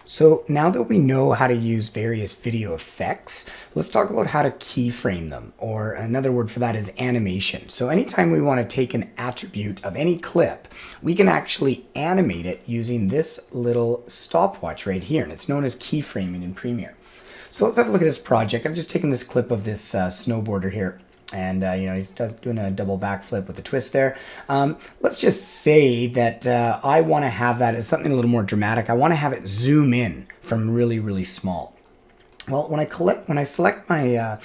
So now that we know how to use various video effects, let's talk about how to keyframe them, or another word for that is animation. So anytime we want to take an attribute of any clip, we can actually animate it using this little stopwatch right here, and it's known as keyframing in Premiere. So let's have a look at this project. I've just taken this clip of this snowboarder here. And, he's doing a double backflip with a twist there. Let's just say that I want to have that as something a little more dramatic. I want to have it zoom in from really, really small. Well, when I select my,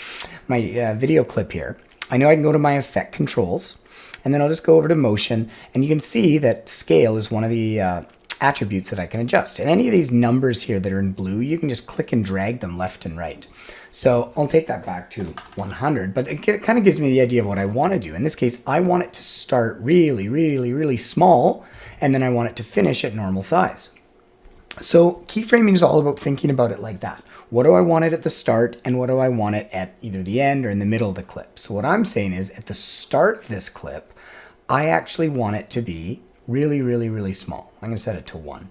video clip here, I know I can go to my effect controls, and then I'll just go over to motion, and you can see that scale is one of the attributes that I can adjust. And any of these numbers here that are in blue, you can just click and drag them left and right. So I'll take that back to 100, but it kind of gives me the idea of what I want to do. In this case, I want it to start really, really, really small, and then I want it to finish at normal size. So keyframing is all about thinking about it like that. What do I want it at the start, and what do I want it at either the end or in the middle of the clip? So what I'm saying is, at the start of this clip, I actually want it to be really, really, really small. I'm going to set it to 1.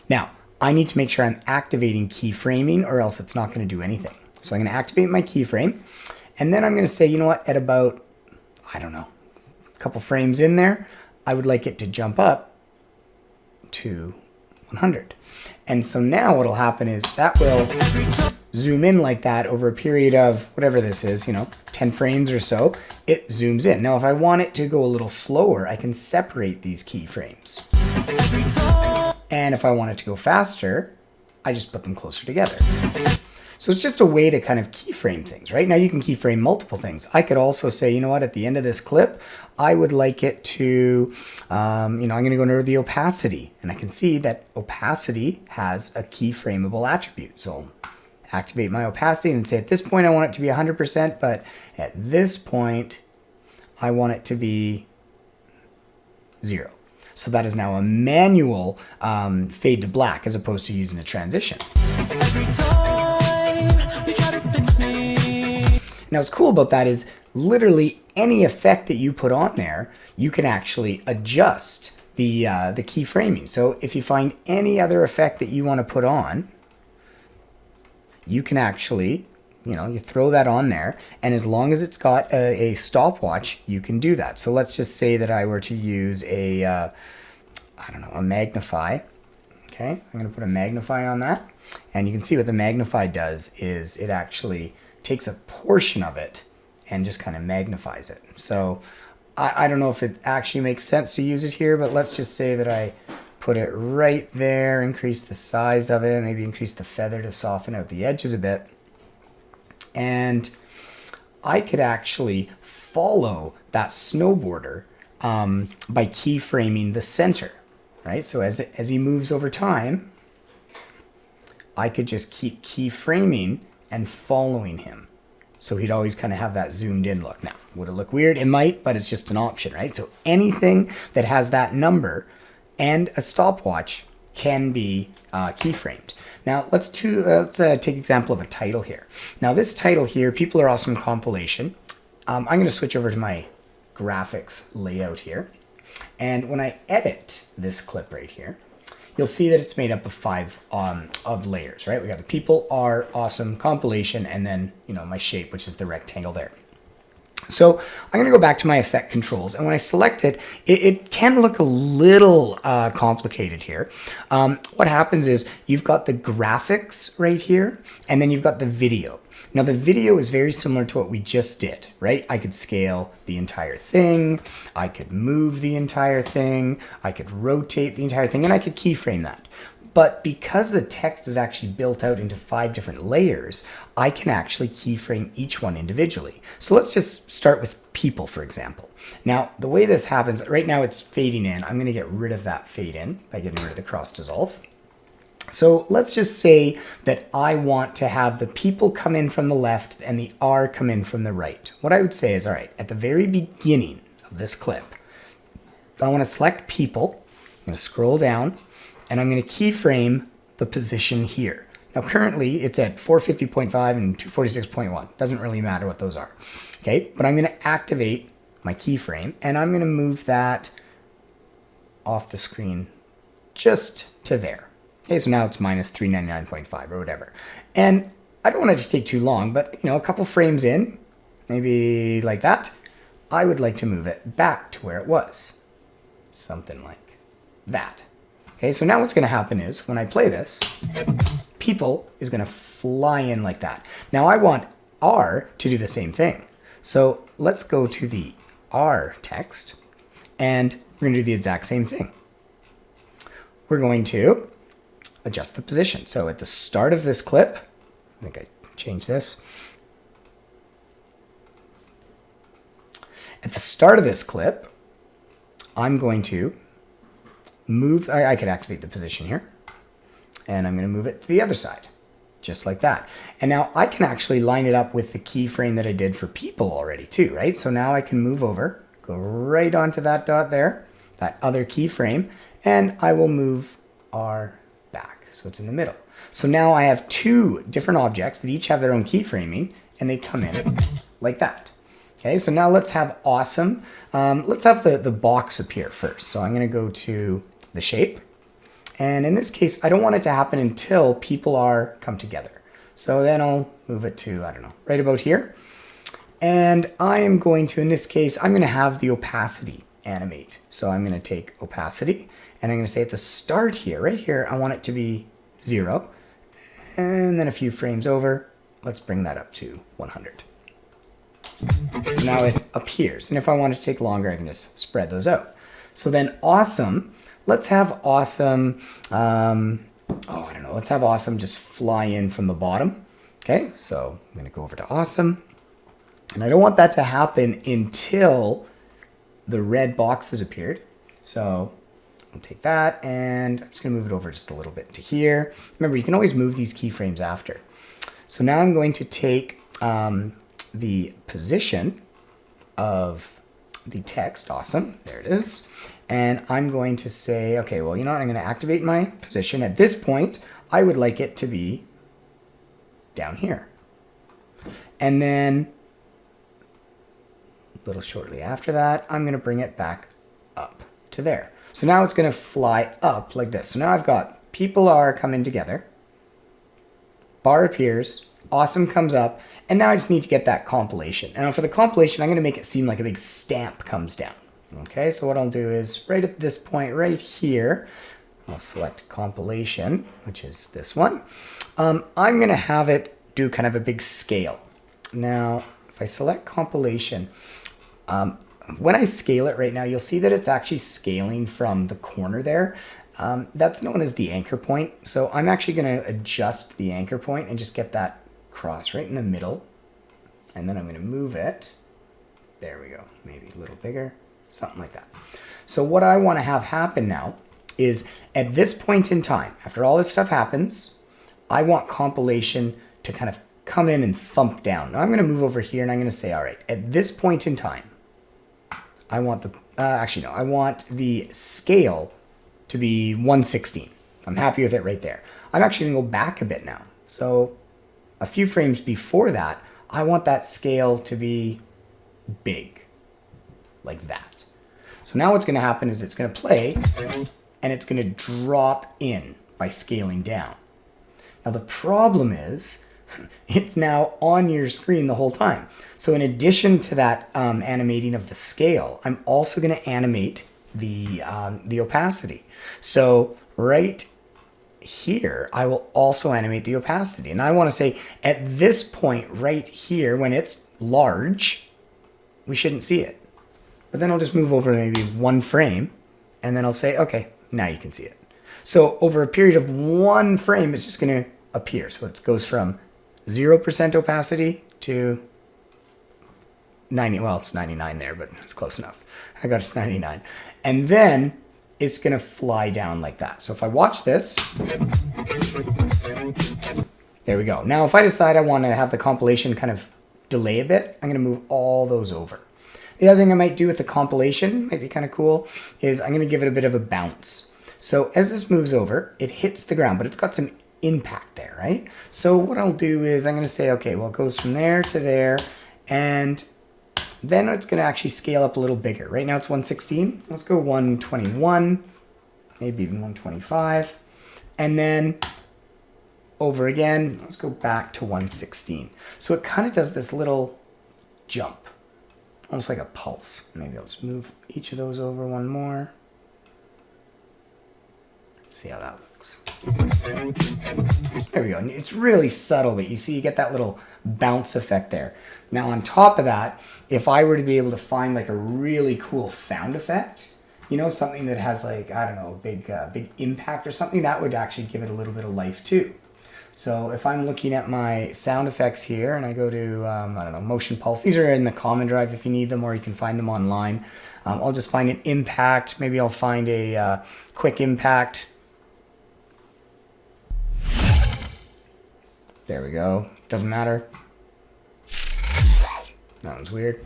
Now, I need to make sure I'm activating keyframing, or else it's not going to do anything. So I'm going to activate my keyframe, and then I'm going to say, you know what, at about, I don't know, a couple frames in there, I would like it to jump up to 100. And so now what'll happen is that will zoom in like that over a period of whatever this is, 10 frames or so, it zooms in. Now if I want it to go a little slower, I can separate these keyframes. And if I want it to go faster, I just put them closer together. So it's just a way to kind of keyframe things, right? Now you can keyframe multiple things. I could also say, you know what, at the end of this clip, I would like it to, I'm going to go under the opacity. And I can see that opacity has a keyframeable attribute. So I'll activate my opacity and say at this point I want it to be 100%, but at this point I want it to be 0. So that is now a manual fade to black as opposed to using a transition. Now what's cool about that is literally any effect that you put on there, you can actually adjust the keyframing. So if you find any other effect that you want to put on, you can actually, you throw that on there, and as long as it's got a stopwatch, you can do that. So let's just say that I were to use a magnify. Okay, I'm going to put a magnify on that, and you can see what the magnify does is it actually takes a portion of it and just kind of magnifies it. So I don't know if it actually makes sense to use it here, but let's just say that I put it right there, increase the size of it, maybe increase the feather to soften out the edges a bit. And I could actually follow that snowboarder by keyframing the center, right? So as he moves over time, I could just keep keyframing and following him. So he'd always kind of have that zoomed in look. Now, would it look weird? It might, but it's just an option, right? So anything that has that number and a stopwatch can be keyframed. Now let's take example of a title here. Now this title here, People Are Awesome compilation. I'm going to switch over to my graphics layout here. And when I edit this clip right here, you'll see that it's made up of 5 of layers, right? We got the People Are Awesome compilation, and then, my shape, which is the rectangle there. So I'm going to go back to my effect controls, and when I select it, it can look a little complicated here. What happens is you've got the graphics right here, and then you've got the video. Now the video is very similar to what we just did, right? I could scale the entire thing, I could move the entire thing, I could rotate the entire thing, and I could keyframe that. But because the text is actually built out into 5 different layers, I can actually keyframe each one individually. So let's just start with people, for example. Now, the way this happens, right now it's fading in. I'm going to get rid of that fade in by getting rid of the cross dissolve. So let's just say that I want to have the people come in from the left and the R come in from the right. What I would say is, all right, at the very beginning of this clip, I want to select people. I'm going to scroll down, and I'm going to keyframe the position here. Now currently it's at 450.5 and 246.1. Doesn't really matter what those are. Okay, but I'm going to activate my keyframe, and I'm going to move that off the screen just to there. Okay, so now it's minus 399.5 or whatever. And I don't want it to take too long, but a couple frames in, maybe like that, I would like to move it back to where it was. Something like that. Okay, so now what's going to happen is when I play this, people is going to fly in like that. Now I want R to do the same thing. So let's go to the R text and we're going to do the exact same thing. We're going to adjust the position. So at the start of this clip, I think I changed this. At the start of this clip, I'm going to move, I could activate the position here, and I'm going to move it to the other side, just like that. And now I can actually line it up with the keyframe that I did for people already too, right? So now I can move over, go right onto that dot there, that other keyframe, and I will move R back, so it's in the middle. So now I have two different objects that each have their own keyframing, and they come in like that. Okay, so now let's have awesome. Let's have the box appear first. So I'm going to go to the shape. And in this case, I don't want it to happen until people are come together. So then I'll move it to, I don't know, right about here. And I am going to, in this case, I'm going to have the opacity animate. So I'm going to take opacity and I'm going to say at the start here, right here, I want it to be 0. And then a few frames over, let's bring that up to 100. So now it appears. And if I want it to take longer, I can just spread those out. So then awesome, let's have awesome, let's have awesome just fly in from the bottom. Okay, so I'm going to go over to awesome. And I don't want that to happen until the red box has appeared. So I'll take that and I'm just going to move it over just a little bit to here. Remember, you can always move these keyframes after. So now I'm going to take the position of the text, awesome, there it is. And I'm going to say, okay, well, you know what, I'm going to activate my position. At this point, I would like it to be down here. And then a little shortly after that, I'm going to bring it back up to there. So now it's going to fly up like this. So now I've got people are coming together, bar appears, awesome comes up, and now I just need to get that compilation. And for the compilation, I'm going to make it seem like a big stamp comes down. Okay, so what I'll do is right at this point right here, I'll select compilation, which is this one. I'm going to have it do kind of a big scale. Now, if I select compilation, when I scale it right now, you'll see that it's actually scaling from the corner there. That's known as the anchor point. So I'm actually going to adjust the anchor point and just get that cross right in the middle. And then I'm going to move it. There we go. Maybe a little bigger, something like that. So what I want to have happen now is at this point in time, after all this stuff happens, I want compilation to kind of come in and thump down. Now I'm going to move over here and I'm going to say, all right, at this point in time, I want the, I want the scale to be 1/16. I'm happy with it right there. I'm actually going to go back a bit now. So a few frames before that, I want that scale to be big, like that. So now what's going to happen is it's going to play and it's going to drop in by scaling down. Now the problem is it's now on your screen the whole time. So in addition to that animating of the scale, I'm also going to animate the opacity. So right here, I will also animate the opacity. And I want to say at this point right here, when it's large, we shouldn't see it. But then I'll just move over maybe one frame and then I'll say, okay, now you can see it. So over a period of one frame, it's just going to appear. So it goes from 0% opacity to 90. Well, it's 99 there, but it's close enough. I got it to 99. And then it's going to fly down like that. So if I watch this, there we go. Now, if I decide I want to have the compilation kind of delay a bit, I'm going to move all those over. The other thing I might do with the compilation, might be kind of cool, is I'm going to give it a bit of a bounce. So as this moves over, it hits the ground, but it's got some impact there, right? So what I'll do is I'm going to say, okay, well, it goes from there to there, and then it's going to actually scale up a little bigger. Right now it's 1/16. Let's go 121, maybe even 125. and then over again. Let's go back to 116. So it kind of does this little jump, almost like a pulse. Maybe I'll just move each of those over one more. See how that looks. There we go. And it's really subtle, but you see you get that little bounce effect there. Now on top of that, if I were to be able to find like a really cool sound effect, you know, something that has like, I don't know, a big impact or something, that would actually give it a little bit of life too. So if I'm looking at my sound effects here and I go to, I don't know, motion pulse, these are in the common drive if you need them, or you can find them online. I'll just find an impact. Maybe I'll find a quick impact. There we go. Doesn't matter. That one's weird.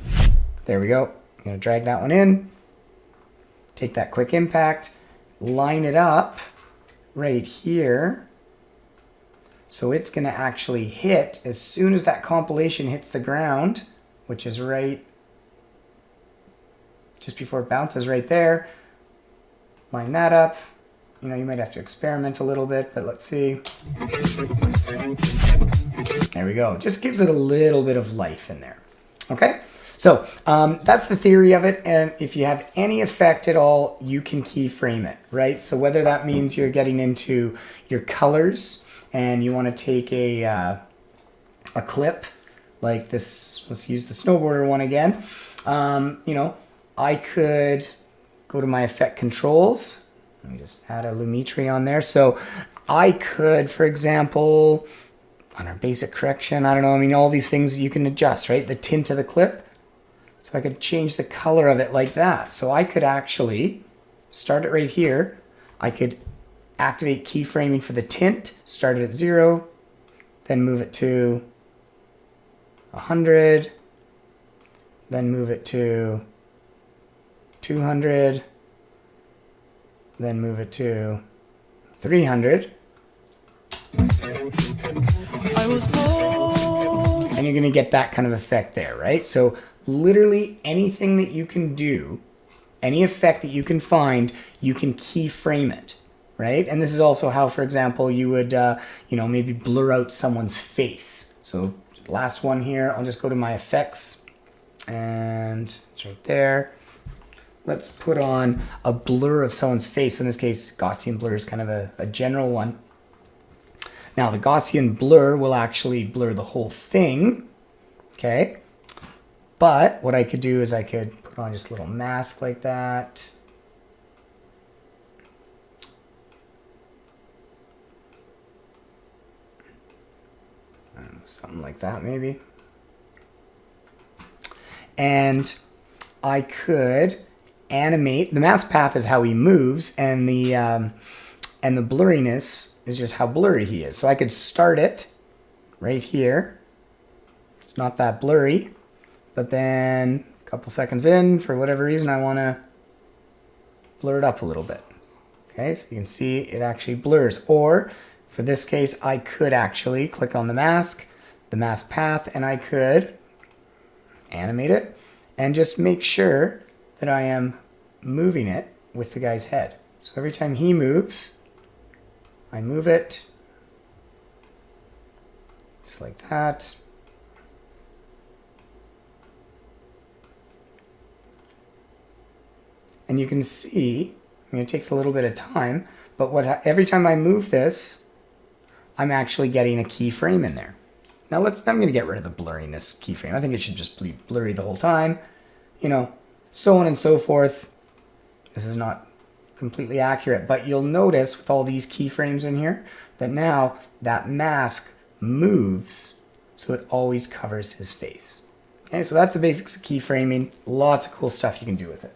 There we go. I'm going to drag that one in. Take that quick impact. Line it up right here. So it's going to actually hit as soon as that compilation hits the ground, which is right just before it bounces right there. Line that up. You know, you might have to experiment a little bit, but let's see. There we go. Just gives it a little bit of life in there. Okay, so that's the theory of it. And if you have any effect at all, you can keyframe it, right? So whether that means you're getting into your colors and you want to take a clip like this, let's use the snowboarder one again. You know, I could go to my effect controls. Let me just add a Lumetri on there. So I could, for example, on our basic correction, I don't know, I mean, all these things you can adjust, right? The tint of the clip. So I could change the color of it like that. So I could actually start it right here. I could activate keyframing for the tint, start it at 0, then move it to 100, then move it to 200, then move it to 300. And you're going to get that kind of effect there, right? So literally anything that you can do, any effect that you can find, you can keyframe it, right? And this is also how, for example, you would, you know, maybe blur out someone's face. So last one here, I'll just go to my effects and it's right there. Let's put on a blur of someone's face. So in this case, Gaussian blur is kind of a general one. Now the Gaussian blur will actually blur the whole thing, okay? But what I could do is I could put on just a little mask like that. Something like that maybe. And I could animate. The mask path is how he moves, and the blurriness is just how blurry he is. So I could start it right here. It's not that blurry, but then a couple seconds in, for whatever reason, I want to blur it up a little bit. Okay, so you can see it actually blurs. Or for this case, I could actually click on the mask path, and I could animate it and just make sure that I am moving it with the guy's head. So every time he moves, I move it just like that. And you can see, I mean, it takes a little bit of time, but every time I move this, I'm actually getting a keyframe in there. Now I'm going to get rid of the blurriness keyframe. I think it should just be blurry the whole time, you know, so on and so forth. This is not completely accurate, but you'll notice with all these keyframes in here that now that mask moves, so it always covers his face. Okay, so that's the basics of keyframing. Lots of cool stuff you can do with it.